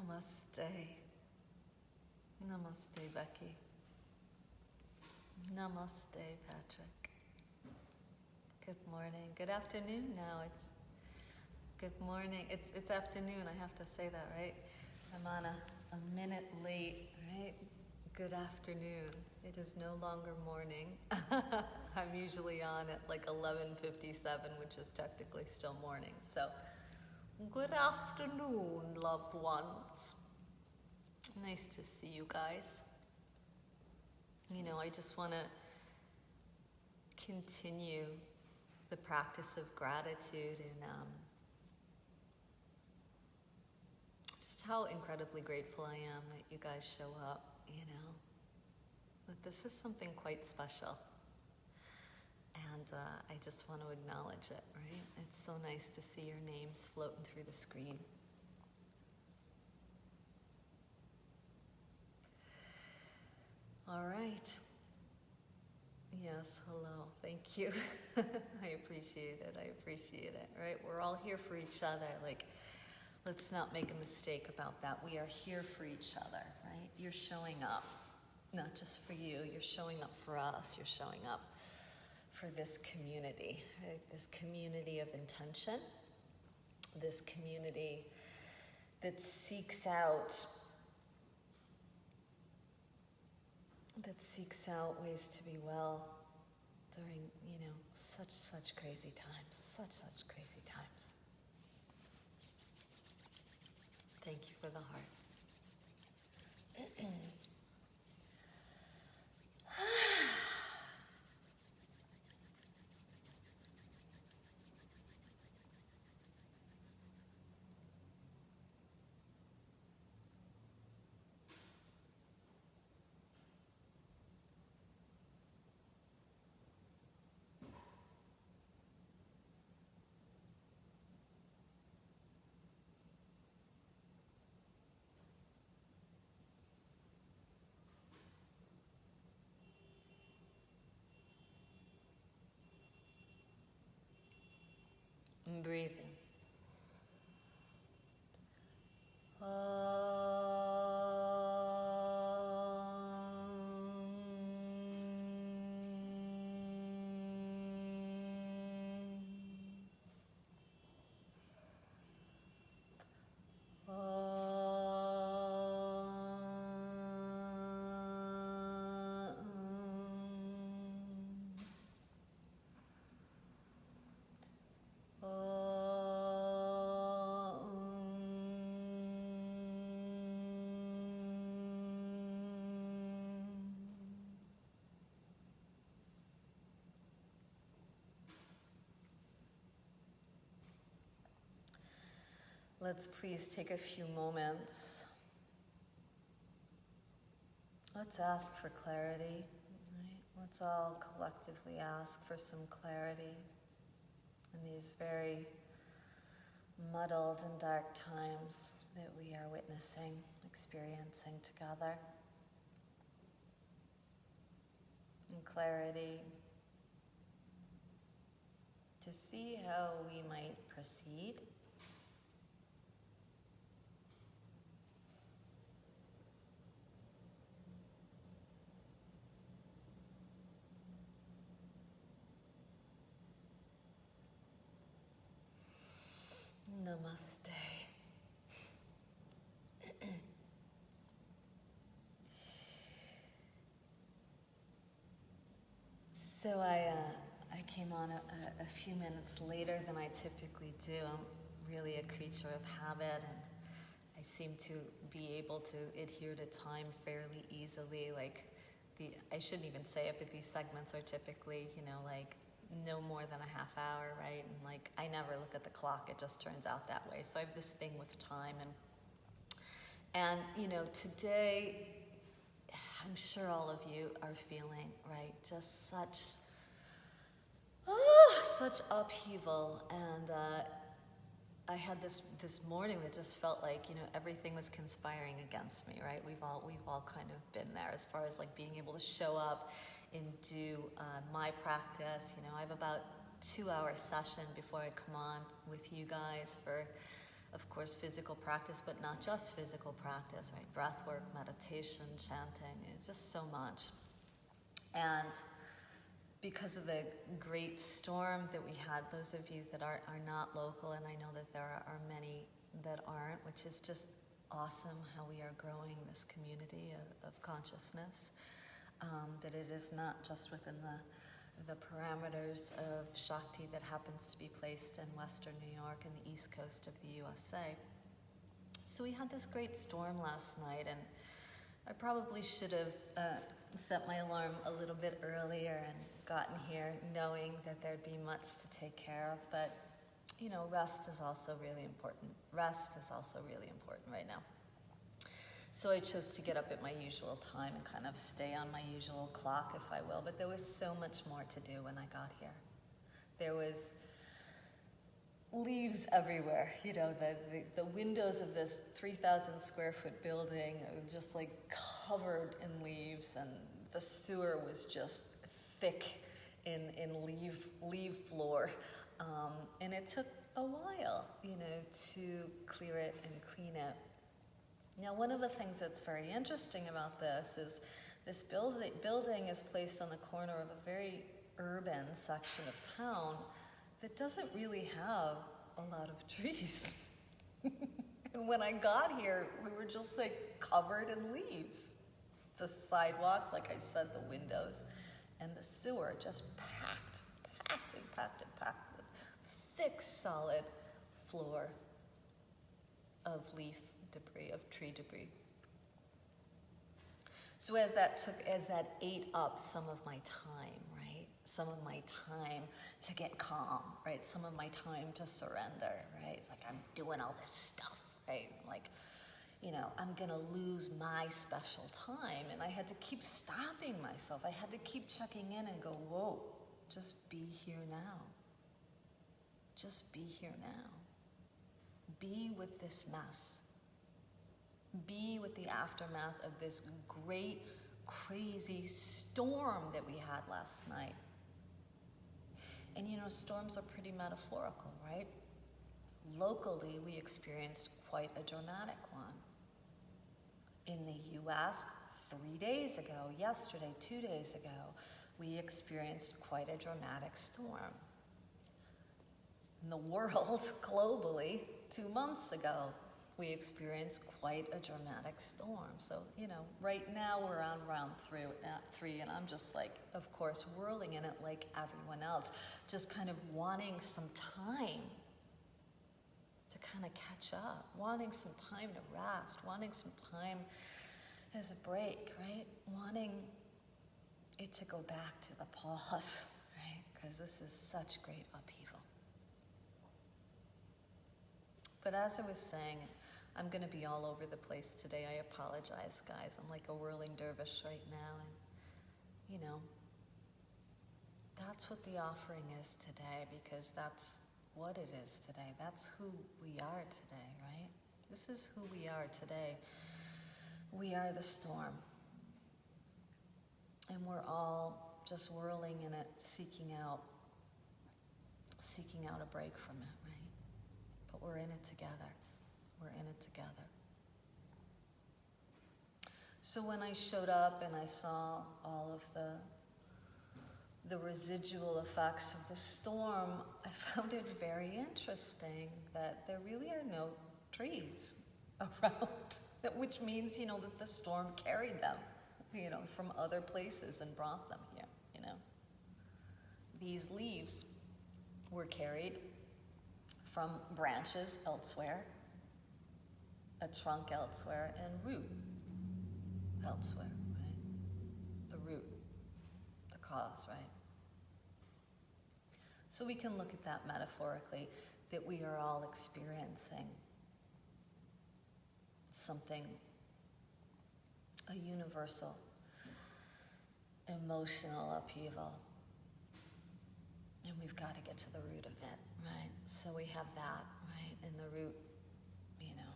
Namaste. Namaste, Becky. Namaste, Patrick. Good morning. Good afternoon now. It's good morning. It's afternoon. I have to say that, right? I'm on a minute late, right? Good afternoon. It is no longer morning. I'm usually on at like 11:57, which is technically still morning. So, good afternoon, loved ones. Nice to see you guys. You know, I just want to continue the practice of gratitude and just how incredibly grateful I am that you guys show up, you know. But this is something quite special. And I just want to acknowledge it, right? It's so nice to see your names floating through the screen. All right. Yes, hello. Thank you. I appreciate it. I appreciate it, right? We're all here for each other. Like, let's not make a mistake about that. We are here for each other, right? You're showing up, not just for you. You're showing up for us. You're showing up for this community, right? This community of intention, this community that seeks out ways to be well during, you know, such crazy times, such crazy times. Thank you for the hearts. And breathing. Let's please take a few moments. Let's ask for clarity, right? Let's all collectively ask for some clarity in these very muddled and dark times that we are witnessing, experiencing together. And clarity to see how we might proceed. Namaste. So I came on a few minutes later than I typically do. I'm really a creature of habit, and I seem to be able to adhere to time fairly easily. Like, I shouldn't even say it, but these segments are typically, you know, like no more than a half hour, right? And like, I never look at the clock, it just turns out that way. So I have this thing with time, and you know, today, I'm sure all of you are feeling, right, just such upheaval, and I had this morning that just felt like, you know, everything was conspiring against me, right? We've all kind of been there as far as like being able to show up and do my practice. You know, I have about 2-hour session before I come on with you guys for of course, physical practice, but not just physical practice, right? Breath work, meditation, chanting, it's just so much. And because of the great storm that we had, those of you that are not local, and I know that there are many that aren't, which is just awesome how we are growing this community of consciousness, that it is not just within the parameters of Shakti that happens to be placed in Western New York and the East Coast of the USA. So we had this great storm last night, and I probably should have set my alarm a little bit earlier and gotten here knowing that there'd be much to take care of, but you know, rest is also really important. Rest is also really important right now. So I chose to get up at my usual time and kind of stay on my usual clock, if I will, but there was so much more to do when I got here. There was leaves everywhere, you know, the windows of this 3,000 square foot building are just like covered in leaves, and the sewer was just thick in leaf floor. And it took a while, you know, to clear it and clean it. Now, one of the things that's very interesting about this is this building is placed on the corner of a very urban section of town that doesn't really have a lot of trees. And when I got here, we were just like covered in leaves. The sidewalk, like I said, the windows, and the sewer just packed with thick, solid floor of leaf debris, of tree debris. So as that ate up some of my time, right? Some of my time to get calm, right? Some of my time to surrender, right? It's like I'm doing all this stuff, right? Like, you know, I'm gonna lose my special time. And I had to keep stopping myself. I had to keep checking in and go, whoa, just be here now. Just be here now. Be with this mess. Be with the aftermath of this great, crazy storm that we had last night. And you know, storms are pretty metaphorical, right? Locally, we experienced quite a dramatic one. In the US, 3 days ago, yesterday, 2 days ago, we experienced quite a dramatic storm. In the world, globally, 2 months ago, we experienced quite a dramatic storm. So, you know, right now we're on round three, and I'm just like, of course, whirling in it like everyone else, just kind of wanting some time to kind of catch up, wanting some time to rest, wanting some time as a break, right? Wanting it to go back to the pause, right? Because this is such great upheaval. But as I was saying, I'm going to be all over the place today. I apologize, guys. I'm like a whirling dervish right now. And, you know, that's what the offering is today, because that's what it is today. That's who we are today, right? This is who we are today. We are the storm. And we're all just whirling in it, seeking out a break from it, right? But we're in it together. We're in it together. So when I showed up and I saw all of the residual effects of the storm, I found it very interesting that there really are no trees around, which means, you know, that the storm carried them, you know, from other places and brought them here, you know. These leaves were carried from branches elsewhere, a trunk elsewhere, and root elsewhere, right? The root, the cause, right? So we can look at that metaphorically, that we are all experiencing something, a universal, emotional upheaval. And we've got to get to the root of it, right? So we have that, right? And the root, you know,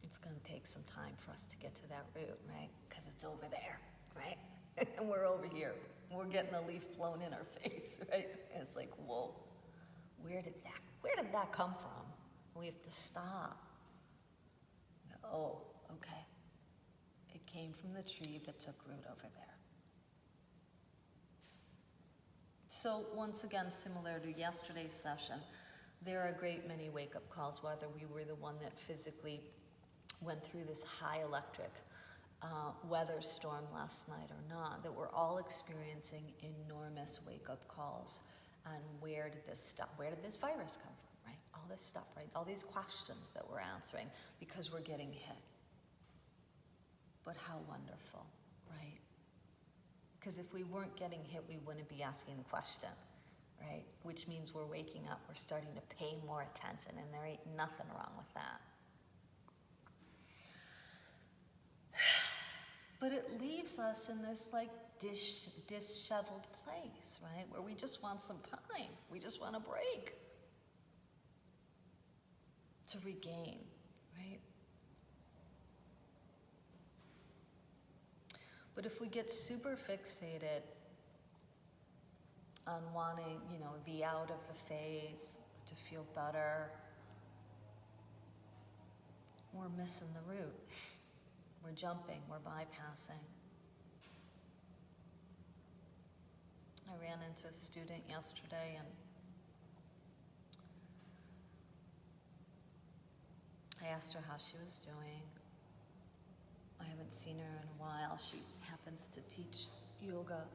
it's going to take some time for us to get to that root, right? Because it's over there, right? And we're over here. We're getting a leaf blown in our face, right? And it's like, whoa, where did that come from? We have to stop. Oh, okay. It came from the tree that took root over there. So once again, similar to yesterday's session, there are a great many wake-up calls, whether we were the one that physically went through this high electric weather storm last night or not, that we're all experiencing enormous wake-up calls on where did this virus come from, right? All this stuff, right? All these questions that we're answering because we're getting hit. But how wonderful, right? Because if we weren't getting hit, we wouldn't be asking the question, right? Which means we're waking up, we're starting to pay more attention, and there ain't nothing wrong with that. But it leaves us in this like disheveled place, right? Where we just want some time. We just want a break to regain, right? But if we get super fixated on wanting, the out of the phase, to feel better, we're missing the root. We're jumping, we're bypassing. I ran into a student yesterday and I asked her how she was doing. I haven't seen her in a while. She happens to teach yoga.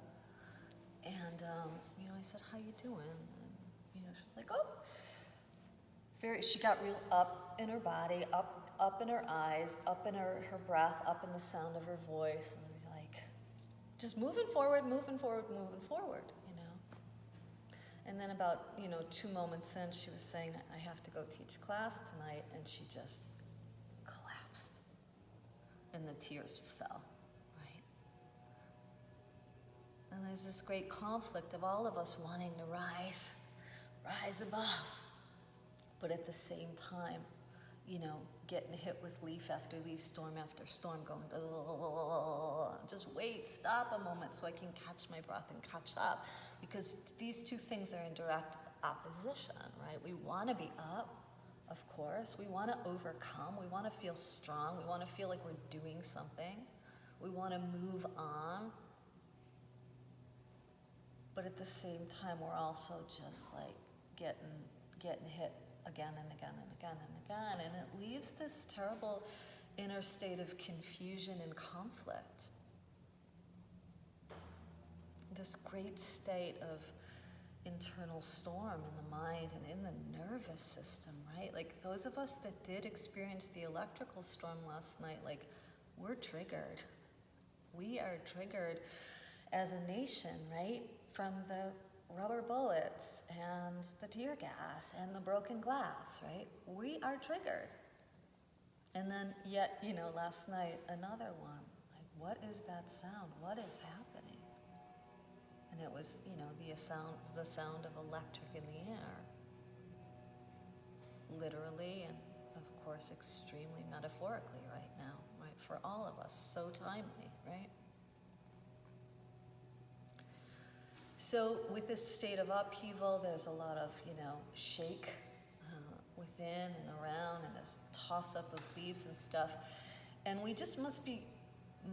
And, I said, how you doing? And, she was like, oh. She got real up in her body, up in her eyes, up in her breath, up in the sound of her voice. And like, just moving forward. And then about, 2 moments in, she was saying, I have to go teach class tonight. And she just collapsed. And the tears fell, right? And there's this great conflict of all of us wanting to rise above. But at the same time, getting hit with leaf after leaf, storm after storm, going, just wait, stop a moment so I can catch my breath and catch up. Because these two things are in direct opposition, right? We want to be up, of course. We want to overcome. We want to feel strong. We want to feel like we're doing something. We want to move on. But at the same time, we're also just like getting hit again and again and again and again. And it leaves this terrible inner state of confusion and conflict. This great state of internal storm in the mind and in the nervous system, right? Like those of us that did experience the electrical storm last night, like we're triggered. We are triggered as a nation, right? From the rubber bullets and the tear gas and the broken glass, right? We are triggered. And then yet, last night, another one. Like, what is that sound? What is happening? And it was, the sound of electric in the air. Literally and, of course, extremely metaphorically right now, right? For all of us, so timely, right? So with this state of upheaval, there's a lot of, shake within and around and this toss-up of leaves and stuff. And we just must be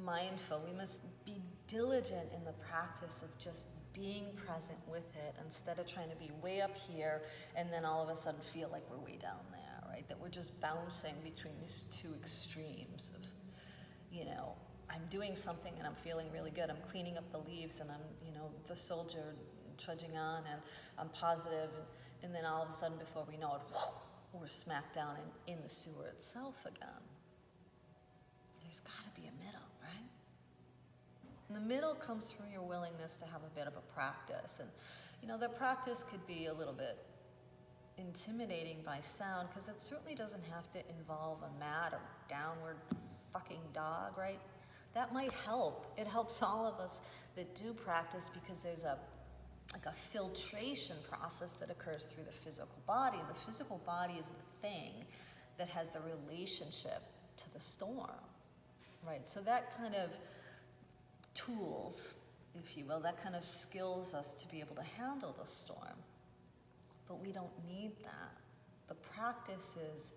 mindful. We must be diligent in the practice of just being present with it instead of trying to be way up here and then all of a sudden feel like we're way down there, right? That we're just bouncing between these two extremes of, I'm doing something and I'm feeling really good. I'm cleaning up the leaves and I'm, the soldier trudging on and I'm positive. And then all of a sudden, before we know it, we're smack down in the sewer itself again. There's got to be a middle, right? And the middle comes from your willingness to have a bit of a practice. And, the practice could be a little bit intimidating by sound because it certainly doesn't have to involve a mat or downward fucking dog, right? That might help. It helps all of us that do practice because there's a filtration process that occurs through the physical body. The physical body is the thing that has the relationship to the storm, right? So that kind of tools, if you will, that kind of skills us to be able to handle the storm. But we don't need that. The practice is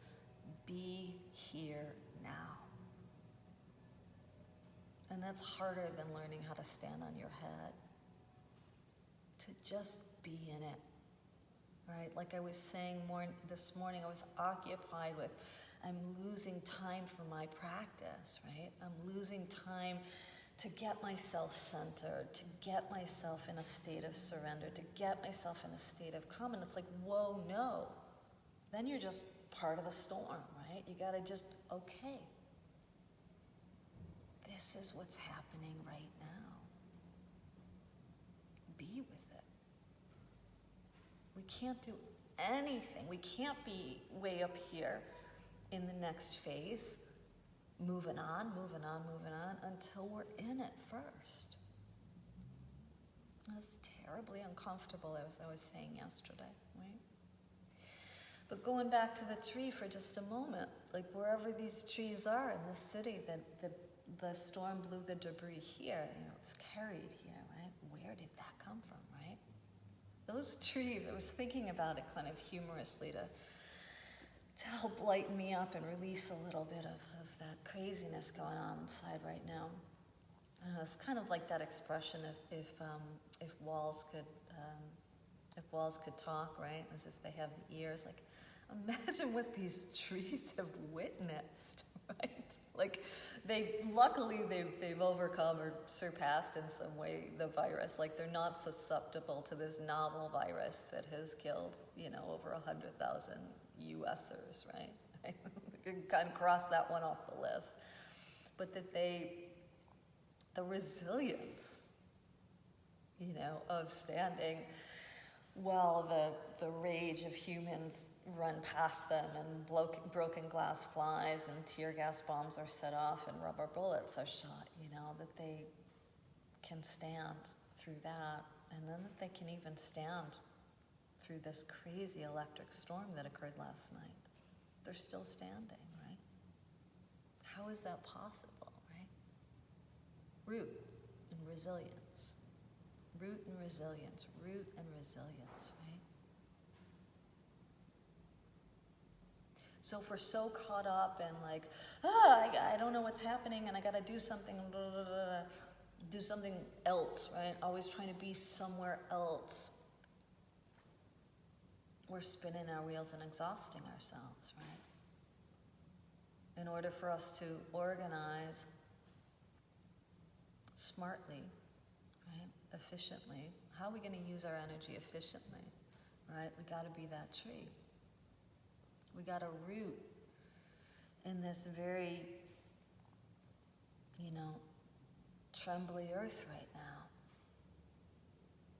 be here now. And that's harder than learning how to stand on your head. To just be in it, right? Like I was saying this morning, I was occupied with, I'm losing time for my practice, right? I'm losing time to get myself centered, to get myself in a state of surrender, to get myself in a state of calm. And it's like, whoa, no. Then you're just part of the storm, right? You gotta just, okay. This is what's happening right now. Be with it. We can't do anything. We can't be way up here in the next phase, moving on, until we're in it first. That's terribly uncomfortable, as I was saying yesterday, right? But going back to the tree for just a moment, like wherever these trees are in the city, the storm blew the debris here, it's carried here, right? Where did that come from, right? Those trees, I was thinking about it kind of humorously to help lighten me up and release a little bit of that craziness going on inside right now. It's kind of like that expression if walls could talk, right? As if they have ears. Like, imagine what these trees have witnessed, right? Like, luckily they've overcome or surpassed in some way the virus. Like, they're not susceptible to this novel virus that has killed, over 100,000 USers, right? You can kind of cross that one off the list. But that the resilience, of standing while the rage of humans run past them and broken glass flies and tear gas bombs are set off and rubber bullets are shot, that they can stand through that, and then that they can even stand through this crazy electric storm that occurred last night. They're still standing, right? How is that possible, right? Root and resilience. Root and resilience. Root and resilience, right? So if we're so caught up in like, I don't know what's happening and I gotta do something, do something else, right? Always trying to be somewhere else. We're spinning our wheels and exhausting ourselves, right? In order for us to organize smartly, right, efficiently, how are we going to use our energy efficiently, right? We got to be that tree. We got to root in this very, trembly earth right now.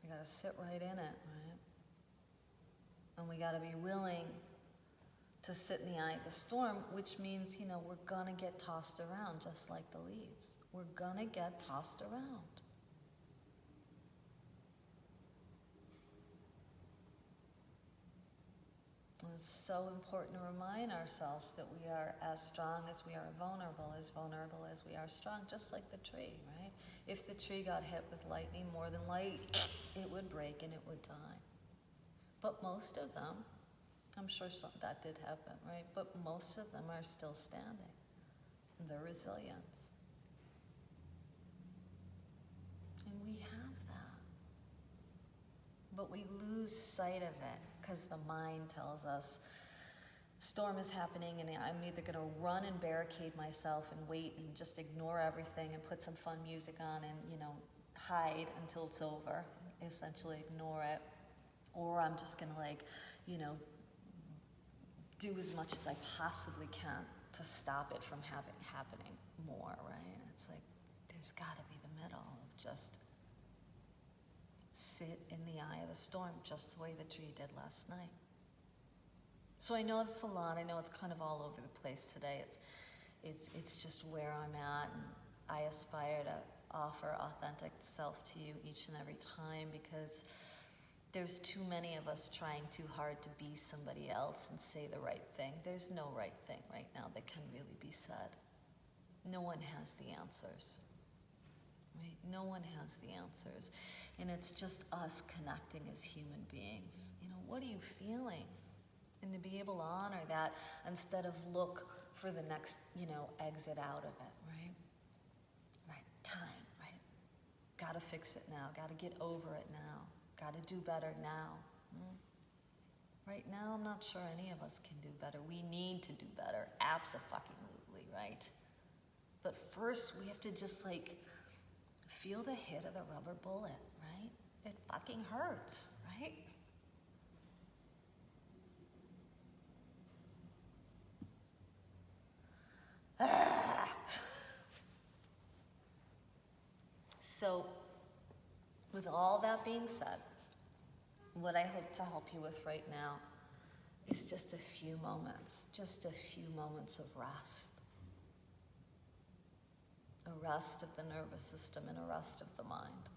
We got to sit right in it, right? And we got to be willing to sit in the eye of the storm, which means, we're going to get tossed around just like the leaves. We're going to get tossed around. And it's so important to remind ourselves that we are as strong as we are vulnerable as we are strong, just like the tree, right? If the tree got hit with lightning, more than light, it would break and it would die. But most of them, I'm sure that did happen, right? But most of them are still standing. They're resilient. And we have that. But we lose sight of it because the mind tells us, storm is happening and I'm either going to run and barricade myself and wait and just ignore everything and put some fun music on and, hide until it's over, essentially ignore it. Or I'm just going to do as much as I possibly can to stop it from happening more, right? It's like, there's got to be the middle of just sit in the eye of the storm, just the way the tree did last night. So I know that's a lot. I know it's kind of all over the place today. It's just where I'm at, and I aspire to offer authentic self to you each and every time, because there's too many of us trying too hard to be somebody else and say the right thing. There's no right thing right now that can really be said. No one has the answers, right? No one has the answers. And it's just us connecting as human beings. What are you feeling? And to be able to honor that instead of look for the next, exit out of it, right? Right, time, right? Gotta fix it now, gotta get over it now, gotta do better now. Right now, I'm not sure any of us can do better. We need to do better, abso-fucking-lutely, right? But first, we have to just feel the hit of the rubber bullet, right? It fucking hurts, right? So, with all that being said, what I hope to help you with right now is just a few moments of rest. A rest of the nervous system and a rest of the mind.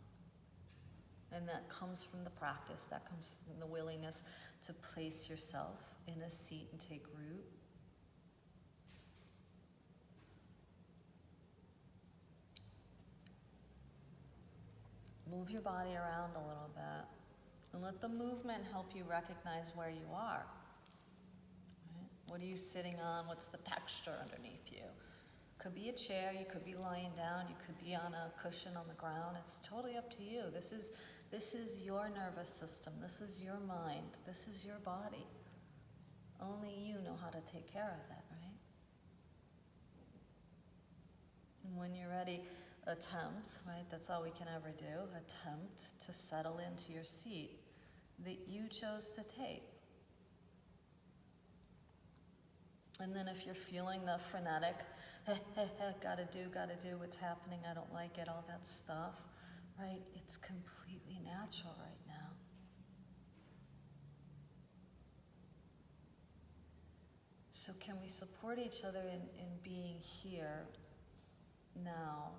And that comes from the practice, that comes from the willingness to place yourself in a seat and take root. Move your body around a little bit and let the movement help you recognize where you are. Right? What are you sitting on? What's the texture underneath you? Could be a chair, you could be lying down, you could be on a cushion on the ground. It's totally up to you. This is your nervous system. This is your mind. This is your body. Only you know how to take care of it, right? And when you're ready, attempt, right? That's all we can ever do. Attempt to settle into your seat that you chose to take. And then if you're feeling the frenetic, gotta do what's happening, I don't like it, all that stuff, right? It's completely natural right now. So can we support each other in being here, now,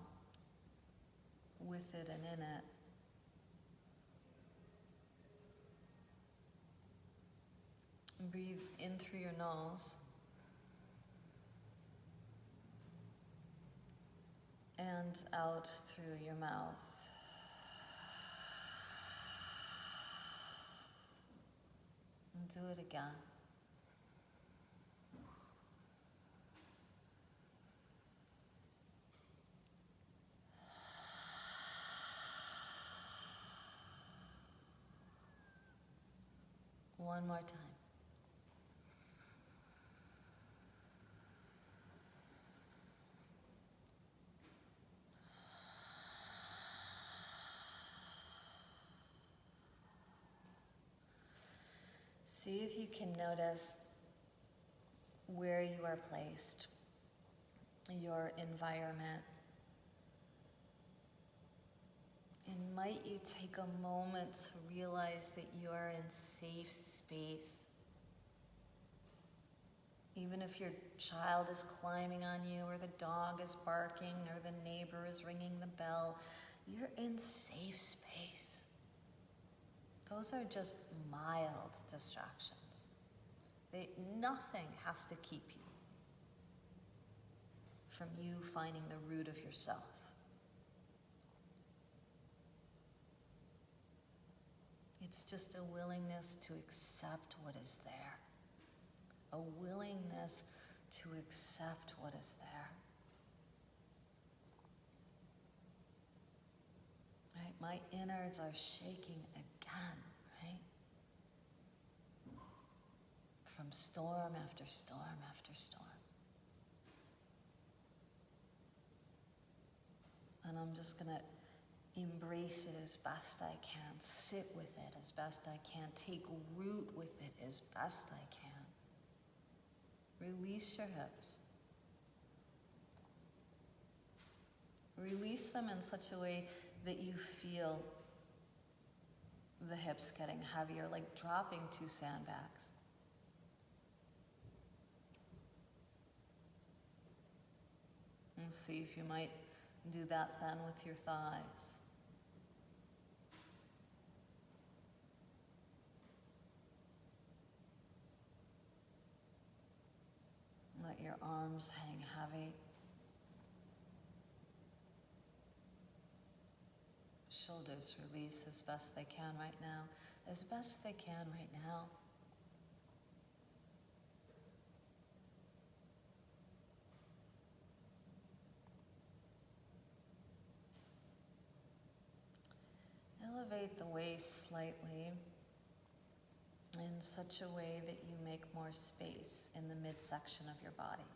with it and in it? And breathe in through your nose. And out through your mouth. And do it again. One more time. See if you can notice where you are placed, your environment. And might you take a moment to realize that you are in safe space. Even if your child is climbing on you, or the dog is barking, or the neighbor is ringing the bell, you're in safe space. Those are just mild distractions. Nothing has to keep you from you finding the root of yourself. It's just a willingness to accept what is there. A willingness to accept what is there. Right? My innards are shaking again, right? From storm after storm after storm. And I'm just going to embrace it as best I can, sit with it as best I can, take root with it as best I can. Release your hips. Release them in such a way that you feel the hips getting heavier, like dropping 2 sandbags. And see if you might do that then with your thighs. Let your arms hang heavy. Shoulders release as best they can right now. As best they can right now. elevate the waist slightly in such a way that you make more space in the midsection of your body.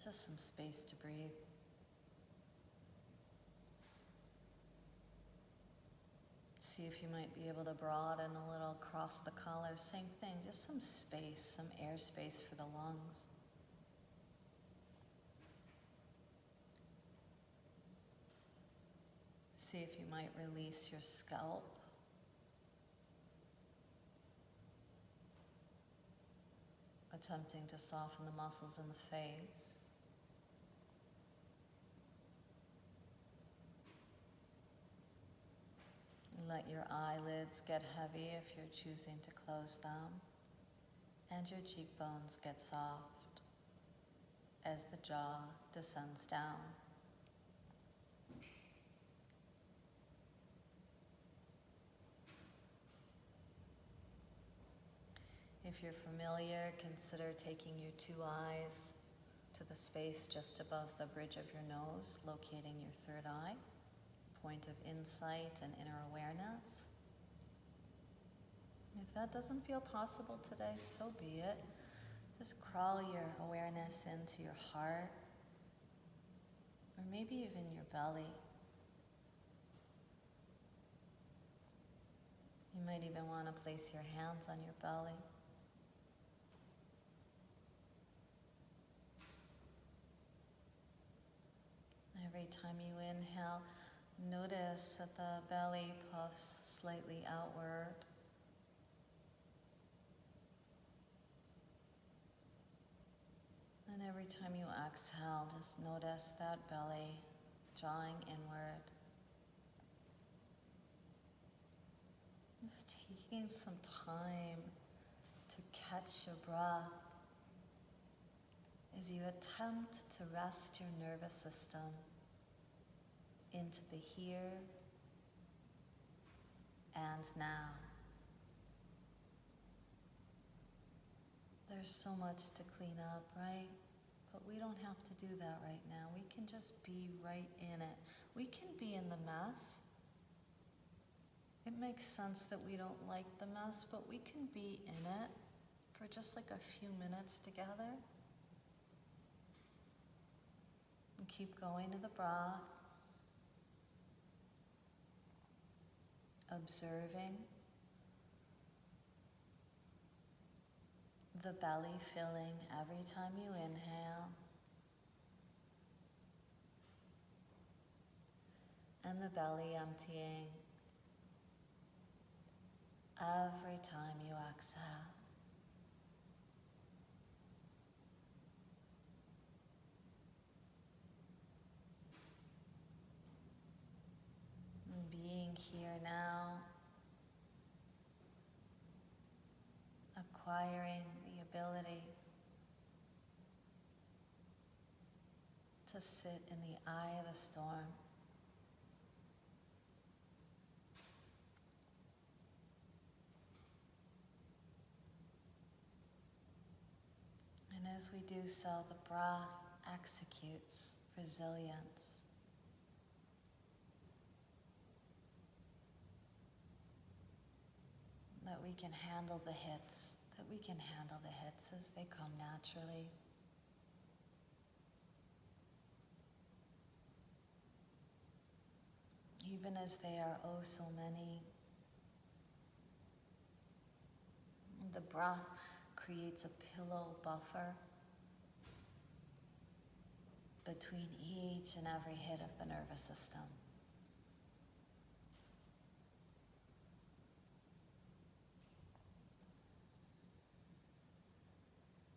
Just some space to breathe. See if you might be able to broaden a little across the collar. Same thing, just some space, some air space for the lungs. See if you might release your scalp. Attempting to soften the muscles in the face. Let your eyelids get heavy if you're choosing to close them, and your cheekbones get soft as the jaw descends down. If you're familiar, consider taking your two eyes to the space just above the bridge of your nose, locating your third eye, point of insight and inner awareness. If that doesn't feel possible today, so be it. Just crawl your awareness into your heart, or maybe even your belly. You might even want to place your hands on your belly. Every time you inhale, notice that the belly puffs slightly outward. And every time you exhale, just notice that belly drawing inward. Just taking some time to catch your breath as you attempt to rest your nervous system into the here and now. There's so much to clean up, right? But we don't have to do that right now. We can just be right in it. We can be in the mess. It makes sense that we don't like the mess, but we can be in it for just like a few minutes together. And keep going to the breath. Observing the belly filling every time you inhale, and the belly emptying every time you exhale. And being here now, acquiring the ability to sit in the eye of the storm. And as we do so, the breath executes resilience. That we can handle the hits, as they come naturally. Even as they are oh so many. The breath creates a pillow buffer between each and every hit of the nervous system.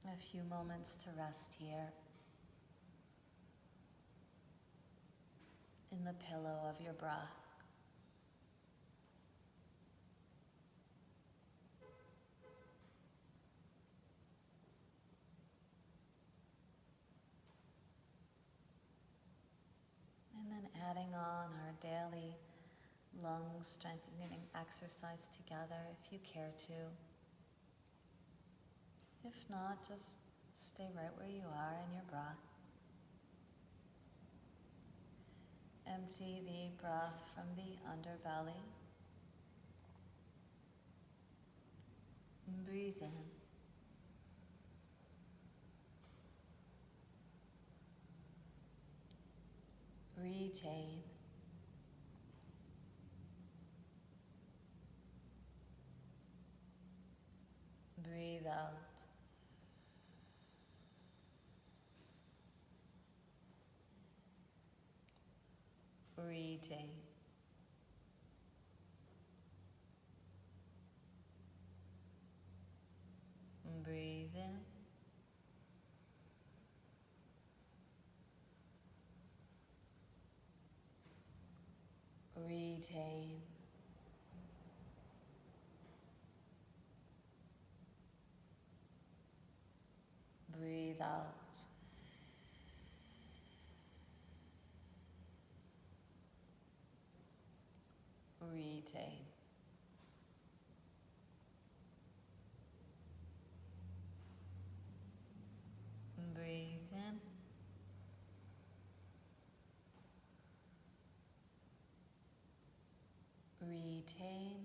A few moments to rest here in the pillow of your breath. And then adding on our daily lung strengthening exercise together if you care to. If not, just stay right where you are in your breath. Empty the breath from the underbelly. Breathe in. Retain. Breathe out. Retain. Breathe in. Retain. Breathe out. Retain. Breathe in. Retain.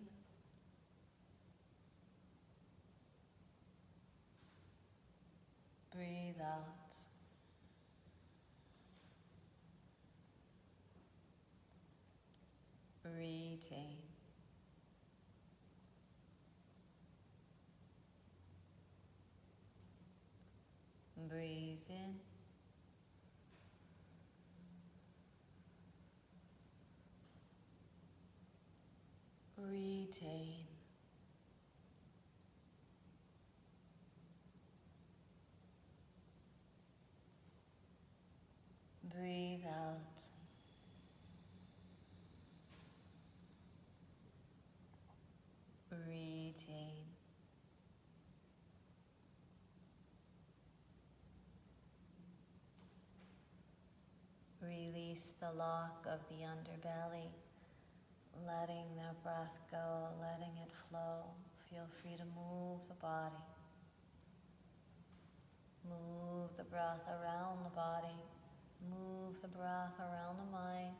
Breathe out. Retain. Breathe in. Retain. Breathe out. Retain. Release the lock of the underbelly, letting the breath go, letting it flow. Feel free to move the body. Move the breath around the body. Move the breath around the mind.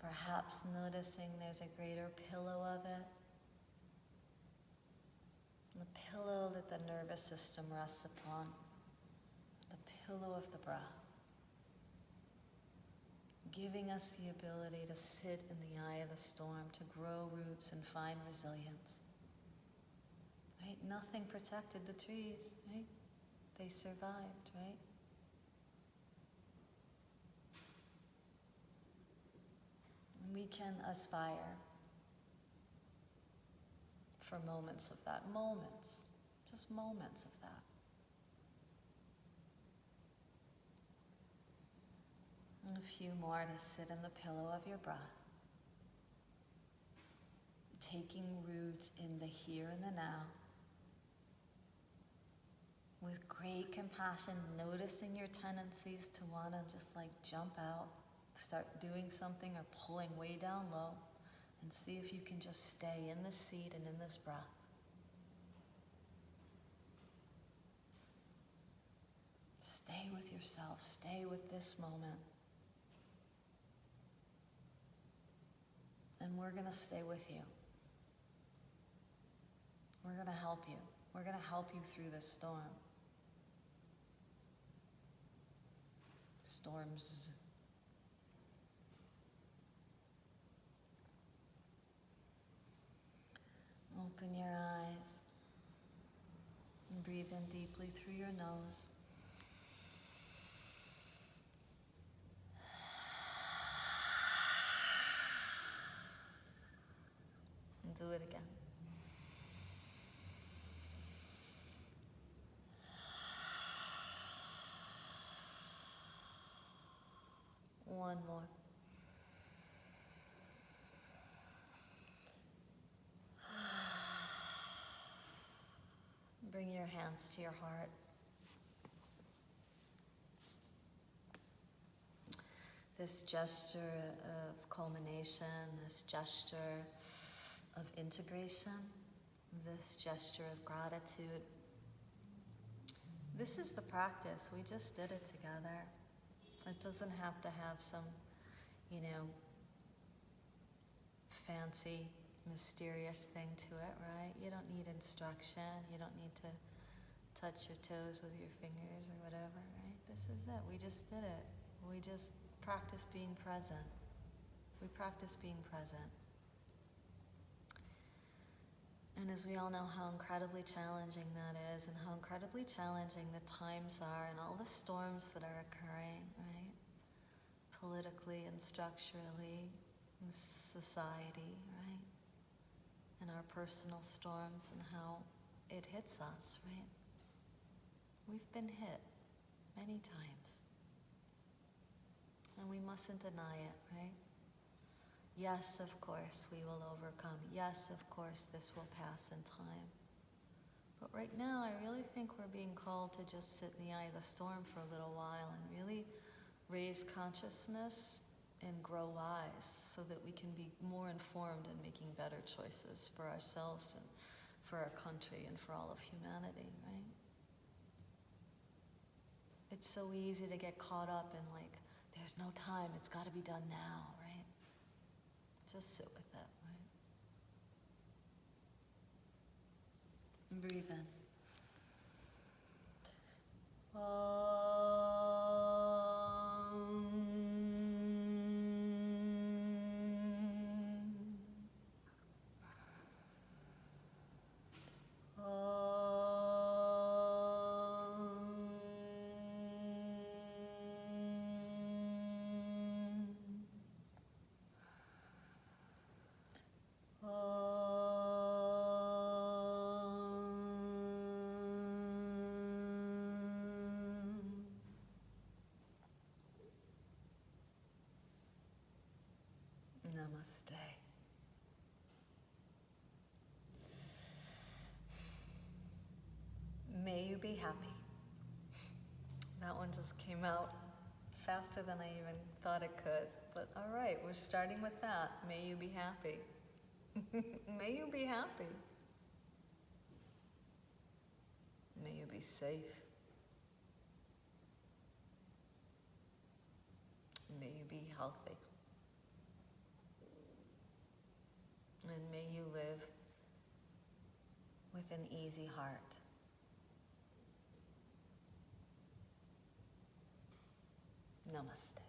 Perhaps noticing there's a greater pillow of it. The pillow that the nervous system rests upon. The pillow of the breath. Giving us the ability to sit in the eye of the storm, to grow roots and find resilience. Right? Nothing protected the trees, right? They survived, right? We can aspire for moments of that, just moments of that. And a few more to sit in the pillow of your breath, taking root in the here and the now, with great compassion, noticing your tendencies to want to just like jump out, start doing something or pulling way down low, and see if you can just stay in this seat and in this breath. Stay with yourself, stay with this moment. And we're going to stay with you. We're going to help you. We're going to help you through this storm. Storms. Open your eyes and breathe in deeply through your nose. And do it again. One more. Bring your hands to your heart. This gesture of culmination, this gesture of integration, this gesture of gratitude. This is the practice. We just did it together. It doesn't have to have some, you know, fancy, mysterious thing to it, right? You don't need instruction. You don't need to touch your toes with your fingers or whatever, right? This is it. We just did it. We just practice being present. We practice being present. And as we all know how incredibly challenging that is, and how incredibly challenging the times are, and all the storms that are occurring, right? Politically and structurally, in society, right? And our personal storms and how it hits us, right? We've been hit many times. And we mustn't deny it, right? Yes, of course, we will overcome. Yes, of course, this will pass in time. But right now, I really think we're being called to just sit in the eye of the storm for a little while and really raise consciousness and grow wise so that we can be more informed in making better choices for ourselves and for our country and for all of humanity, right? It's so easy to get caught up in like, there's no time, it's got to be done now, right? Just sit with it, right? And breathe in. Namaste. May you be happy. That one just came out faster than I even thought it could. But all right, we're starting with that. May you be happy. May you be happy. May you be safe. May you be healthy. And may you live with an easy heart. Namaste.